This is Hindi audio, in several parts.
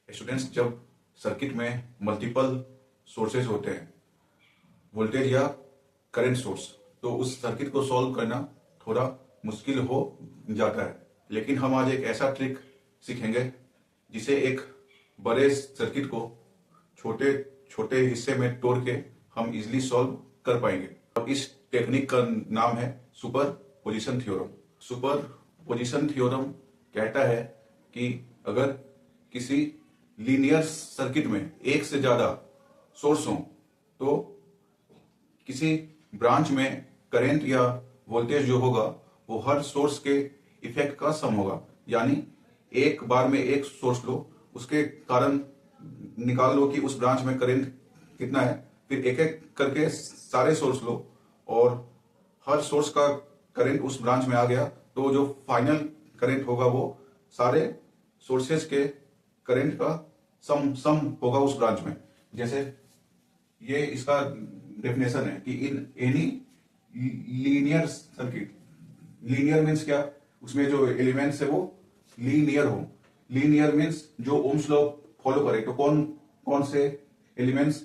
स्टूडेंट्स, जब सर्किट में मल्टीपल सोर्सेज होते हैं, वोल्टेज या करंट सोर्स, तो उस सर्किट को सॉल्व करना थोड़ा मुश्किल हो जाता है। लेकिन हम आज एक ऐसा ट्रिक सीखेंगे जिसे एक बड़े सर्किट को छोटे छोटे हिस्से में तोड़ के हम इजीली सॉल्व कर पाएंगे। अब इस टेक्निक का नाम है super position theorem. Super position theorem कहता है कि अगर किसी लीनियर सर्किट में एक से ज्यादा सोर्स हो तो किसी ब्रांच में करंट या वोल्टेज जो होगा वो हर सोर्स के इफेक्ट का सम होगा। यानी एक बार में एक सोर्स लो, उसके कारण निकाल लो कि उस ब्रांच में करंट कितना है, फिर एक एक करके सारे सोर्स लो और हर सोर्स का करंट उस ब्रांच में आ गया तो जो फाइनल करंट होगा वो सारे सोर्सेज के करंट का सम होगा उस ब्रांच में। जैसे ये इसका डेफिनेशन है कि in any linear circuit, linear means क्या, उसमें जो एलिमेंट्स है वो लीनियर हो। लीनियर मीन्स जो ओम्स लॉ फॉलो करे। तो कौन कौन से एलिमेंट्स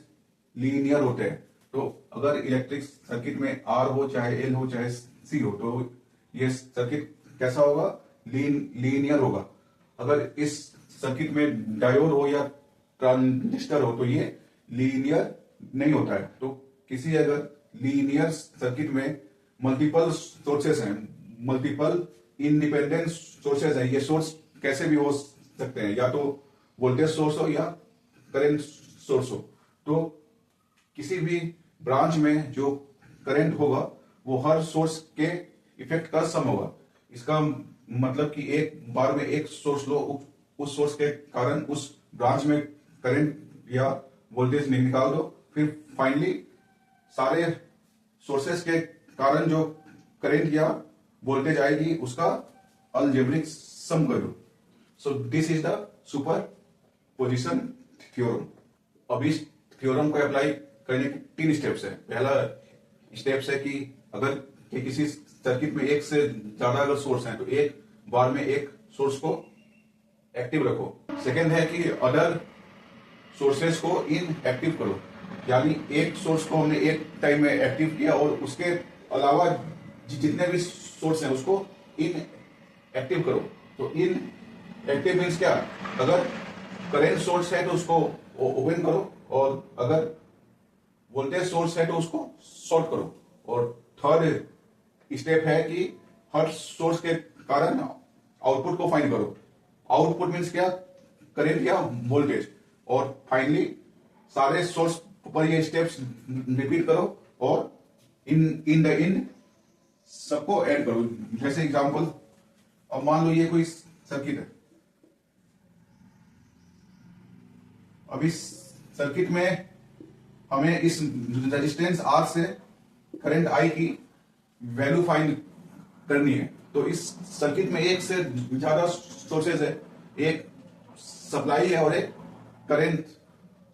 लीनियर होते हैं? तो अगर इलेक्ट्रिक सर्किट में आर हो, चाहे एल हो, चाहे सी हो, तो ये सर्किट कैसा होगा? लीनियर होगा। अगर इस सर्किट में डायोड हो या ट्रांजिस्टर हो तो ये लीनियर नहीं होता है। तो किसी अगर लीनियर सर्किट में मल्टीपल सोर्सेस हैं, मल्टीपल इंडिपेंडेंट सोर्सेस हैं, ये सोर्स कैसे भी हो सकते हैं, या तो वोल्टेज सोर्स हो या करंट सोर्स हो, तो किसी भी ब्रांच में जो करंट होगा वो हर सोर्स के इफेक्ट का सम होगा। इसका मतलब कि एक बार में एक सोर्स लो, उस सोर्स के कारण उस ब्रांच में करंट या वोल्टेज निकाल दो, फिर फाइनली सारे सोर्सेस के कारण जो करंट या वोल्टेज आएगी उसका अलजेब्रिक सम कर दो। So this is the super position theorem. अब इस थ्योरम को अप्लाई करने के 3 स्टेप्स है। पहला स्टेप्स है कि अगर किसी सर्किट में एक से ज्यादा अगर सोर्स है तो एक बार में एक सोर्स को एक्टिव रखो। सेकेंड है कि अदर सोर्सेस को इनएक्टिव करो, यानी एक सोर्स को हमने एक टाइम में एक्टिव किया और उसके अलावा जितने भी सोर्स हैं उसको इनएक्टिव करो। तो इनएक्टिव मीन्स क्या? अगर करंट सोर्स है तो उसको ओपन करो, और अगर वोल्टेज सोर्स है तो उसको शॉर्ट करो। और थर्ड स्टेप है कि हर सोर्स के कारण आउटपुट को फाइंड करो। आउटपुट मीन्स क्या? करंट या वोल्टेज। और फाइनली सारे सोर्स पर ये स्टेप्स रिपीट करो और इन सबको ऐड करो। जैसे एग्जांपल, अब मान लो ये कोई सर्किट है। अब इस सर्किट में हमें इस रेजिस्टेंस R से करंट I की वैल्यू फाइंड करनी है। तो इस सर्किट में एक से ज्यादा सोर्सेज है, एक सप्लाई है और एक करंट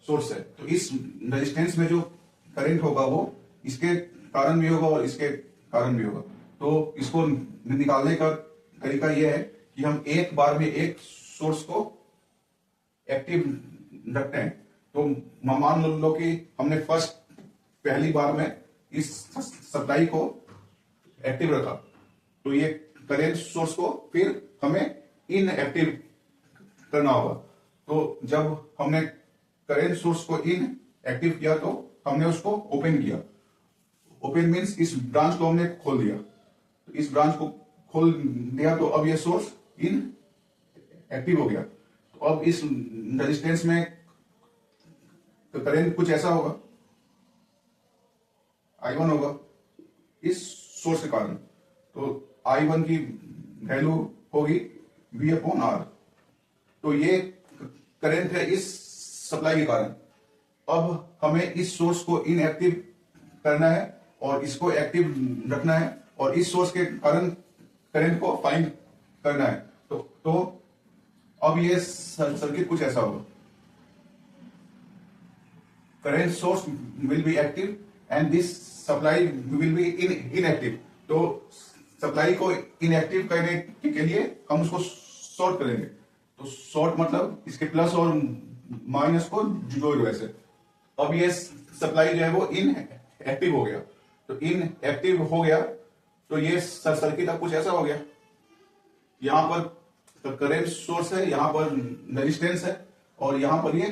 सोर्स है। तो इस रेजिस्टेंस में जो करंट होगा वो इसके कारण भी होगा और इसके कारण भी होगा। तो इसको निकालने का तरीका यह है कि हम एक बार में एक सोर्स को एक्टिव रखते हैं। तो मान लो कि हमने पहली बार में इस सप्लाई को एक्टिव रखा, तो ये करंट सोर्स को फिर हमें इनएक्टिव करना होगा। तो जब हमने करंट सोर्स को इनएक्टिव किया तो हमने उसको ओपन किया। ओपन मीन्स इस ब्रांच को हमने खोल दिया। तो इस ब्रांच को खोल दिया तो अब ये सोर्स इनएक्टिव हो गया। तो अब इस रेजिस्टेंस में करंट कुछ ऐसा होगा, I1 होगा इस सोर्स के कारण। तो I1 की वैल्यू होगी V/R। तो ये करंट है इस सप्लाई के कारण। अब हमें इस सोर्स को इनएक्टिव करना है और इसको एक्टिव रखना है, और इस सोर्स के कारण करंट को फाइंड करना है। तो अब ये सर्किट कुछ ऐसा होगा। Current source will be active and this supply will be inactive. तो सप्लाई को इनएक्टिव करने के लिए हम उसको शॉर्ट करेंगे। तो शॉर्ट मतलब इसके प्लस और माइनस को जोड़ दो ऐसे। अब ये सप्लाई जो है वो इन एक्टिव हो गया, तो इन एक्टिव हो गया तो ये सर्किट अब कुछ ऐसा हो गया, यहां पर करंट सोर्स है, यहां पर रेजिस्टेंस है और यहां पर ये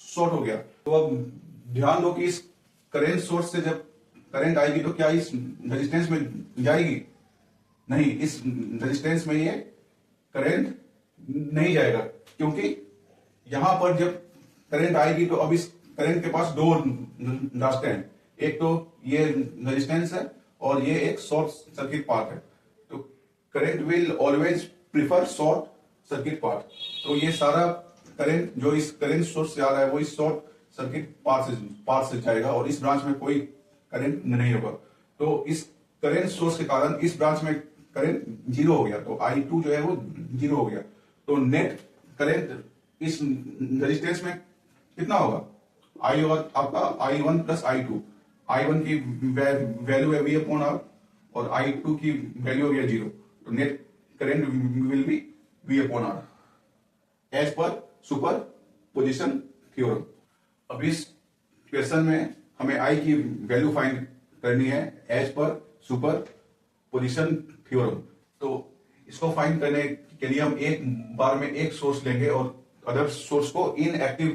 शॉर्ट हो गया। तो अब ध्यान दो कि इस करंट सोर्स से जब करंट आएगी तो क्या इस रेजिस्टेंस में जाएगी? नहीं, इस रेजिस्टेंस में ये करंट नहीं जाएगा, क्योंकि यहां पर जब करंट आएगी तो अब इस करंट के पास दो रास्ते हैं, एक तो ये रेजिस्टेंस है और ये एक शॉर्ट सर्किट पाथ है। तो current will always prefer short circuit path. तो ये सारा करंट जो इस करंट सोर्स से आ रहा है वो इस शॉर्ट सर्किट पाथ से जाएगा और इस ब्रांच में कोई करंट नहीं होगा। तो इस करंट सोर्स के कारण इस ब्रांच में करंट जीरो हो गया, तो I2 जो है वो जीरो हो गया। तो नेट करंट इस रेजिस्टेंस में कितना होगा? I होगा आपका I1 प्लस I2। I1 की वैल्यू है V अपॉन R और I2 की वैल्यू हो गया जीरो, तो net current will be V upon R as per superposition theorem. अब इस क्वेश्चन में हमें I की वैल्यू फाइंड करनी है as per superposition theorem. तो इसको फाइंड करने के लिए हम एक बार में एक सोर्स लेंगे और अदर सोर्स को इनएक्टिव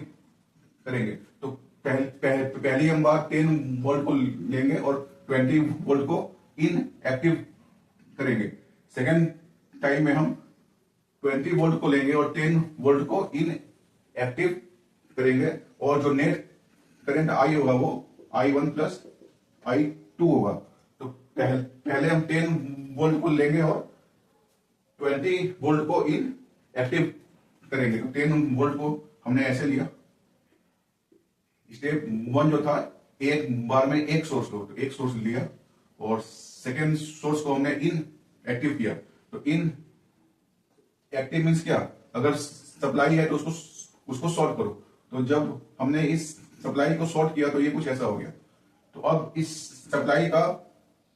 करेंगे। तो पहली हम बार 10 वोल्ट को लेंगे और 20 वोल्ट को इनएक्टिव करेंगे। सेकेंड टाइम में हम 20 वोल्ट को लेंगे और 10 वोल्ट को इनएक्टिव करेंगे और जो नेट करंट I होगा वो I1 प्लस I2 होगा। तो पहले हम 10 वोल्ट को लेंगे और 20 वोल्ट को इनएक्टिव करेंगे। तो 10 वोल्ट को हमने ऐसे लिया, स्टेप 1 जो था एक बार में एक सोर्स लो, तो एक सोर्स लिया और सेकेंड सोर्स को हमने इनएक्टिव किया। तो इन एक्टिव मीन्स क्या? अगर सप्लाई है तो उसको शॉर्ट करो। तो जब हमने इस सप्लाई को शॉर्ट किया तो ये कुछ ऐसा हो गया। तो अब इस सप्लाई का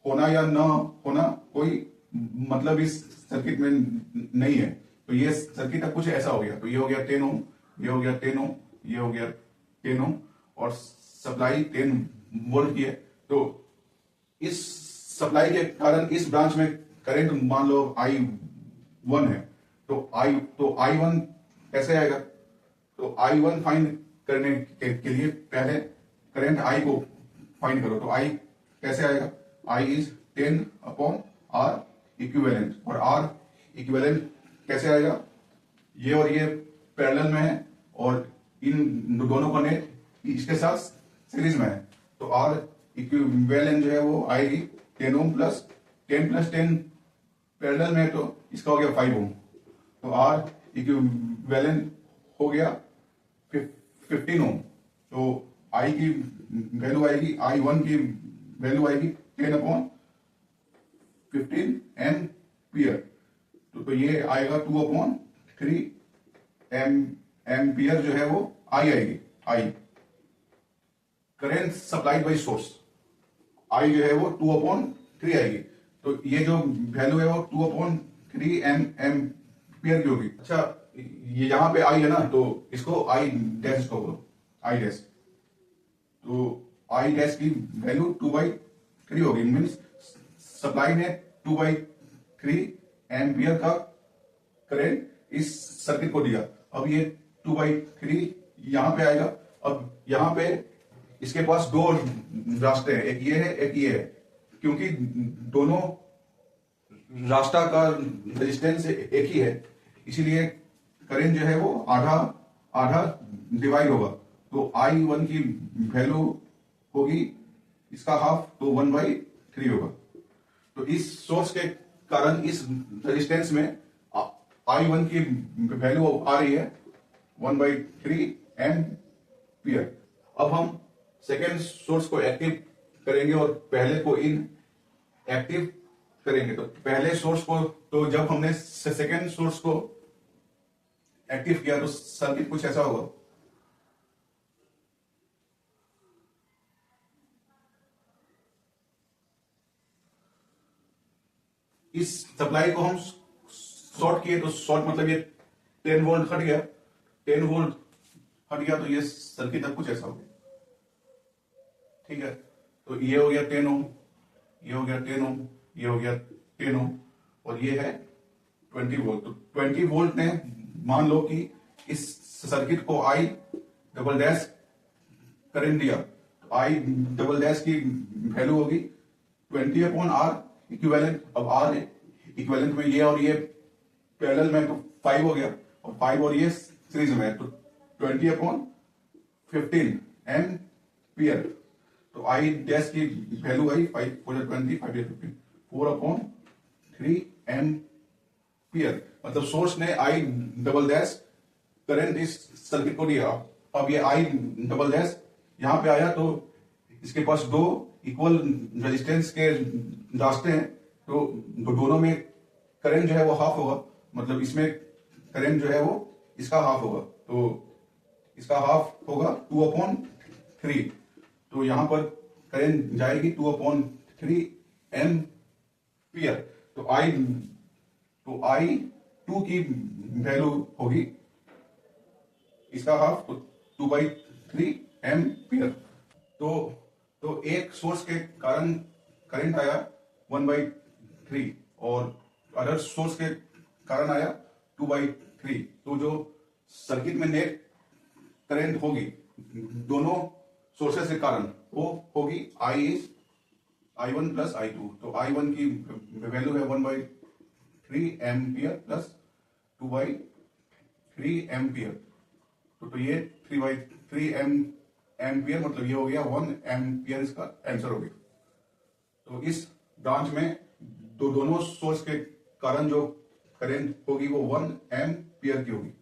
होना या ना होना कोई मतलब इस सर्किट में नहीं है। तो ये सर्किट अब कुछ ऐसा हो गया। तो ये हो गया 10 ओम, ये हो गया 10 ओम, ये हो गया 10 ओम और सप्लाई 10 वोल्ट की है। तो इस सप्लाई के कारण इस ब्रांच में करंट मान लो I1 है, तो I1 कैसे आएगा? तो I1 फाइंड करने के लिए पहले करंट I को फाइंड करो। तो I कैसे आएगा? I is 10 upon R equivalent, और R इक्विवेलेंट कैसे आएगा? ये और ये पैरेलल में है और इन दोनों का नेट इसके साथ सीरीज में है। तो R इक्विवेलेंट जो है वो आएगी 10 ओम प्लस 10 पैरेलल में, तो इसका हो गया 5 ओम। तो R इक्विवेलेंट हो गया 15 ओम। तो I की वैल्यू आएगी, I1 की वैल्यू आएगी 10 अपॉन 15 एम्पियर। तो ये आएगा 2 अपॉन 3 एम्पियर जो है वो I आएगी। I current supplied by source I जो है वो 2 अपॉन 3 आएगी। तो ये जो वैल्यू है वो 2 अपॉन 3 एम्पियर की होगी। अच्छा, ये यहां पे I है ना, तो इसको I डैश को बोलो, I डैश। तो I डैश की वैल्यू 2/3 होगी, मीन्स सप्लाई ने 2/3 एम्पियर का करंट इस सर्किट को दिया। अब ये 2/3 यहां पे आएगा। अब यहां पे इसके पास दो रास्ते हैं, एक ये है एक ये है, क्योंकि दोनों रास्ता का रेजिस्टेंस एक ही है, इसीलिए करंट जो है वो आधा आधा डिवाइड होगा। तो I1 की वैल्यू होगी इसका हाफ, तो 1/3 होगा। तो इस सोर्स के कारण इस रेजिस्टेंस में I1 की वैल्यू आ रही है 1/3 एम्पियर। अब हम सेकेंड सोर्स को एक्टिव करेंगे और पहले को इन एक्टिव करेंगे। तो पहले सोर्स को, तो जब हमने सेकेंड सोर्स को एक्टिव किया तो सर्किट कुछ ऐसा होगा। इस सप्लाई को हम शॉर्ट किए, तो शॉर्ट मतलब ये 10 वोल्ट हट गया, 10 वोल्ट हट गया तो ये सर्किट अब कुछ ऐसा हो गया। ठीक है, तो ये हो गया 10 ओम, ये हो गया 10 ओम, ये हो गया 10 ओम, और ये है 20 वोल्ट। तो 20 वोल्ट ने मान लो कि इस सर्किट को आई डबल डैश करंट दिया, तो आई डबल डैश की वैल्यू होगी 20 अपॉन आर इक्विवेलेंट। अब आर इक्विवेलेंट में ये और ये पैरेलल में, तो 5 हो गया, और 5 और ये सीरीज में है, तो 20 अपॉन 15 एम्पियर। तो आई डैश की वैल्यू आई 5 4 20 5 15 4 अपॉन 3 एम्पियर। मतलब सोर्स ने आई डबल डैश करंट इस सर्किट को दिया। अब ये आई डबल डैश यहां पे आया, तो इसके पास दो इक्वल रेजिस्टेंस के रास्ते हैं, तो दोनों में करंट जो है वो हाफ होगा। मतलब इसमें करंट जो है वो इसका हाफ होगा, तो इसका हाफ होगा 2 अपॉन 3। तो यहां पर करंट जाएगी 2 अपॉन 3 एम्पियर। तो आई 2 की वैल्यू होगी इसका हाफ, तो 2/3 एम्पियर। तो एक सोर्स के कारण करंट आया 1/3 और अदर सोर्स के कारण आया 2/3। तो जो सर्किट में नेट करंट होगी दोनों सोर्सेस के कारण, वो होगी I1 प्लस I2। तो I1 की वैल्यू है 1/3 एम्पियर प्लस 2/3 एम्पियर। तो ये 3/3 एम्पियर, मतलब ये हो गया 1 एम्पियर, इसका आंसर हो गया। तो इस ब्रांच में दोनों सोर्स के कारण जो करंट होगी वो 1 एम्पियर की होगी।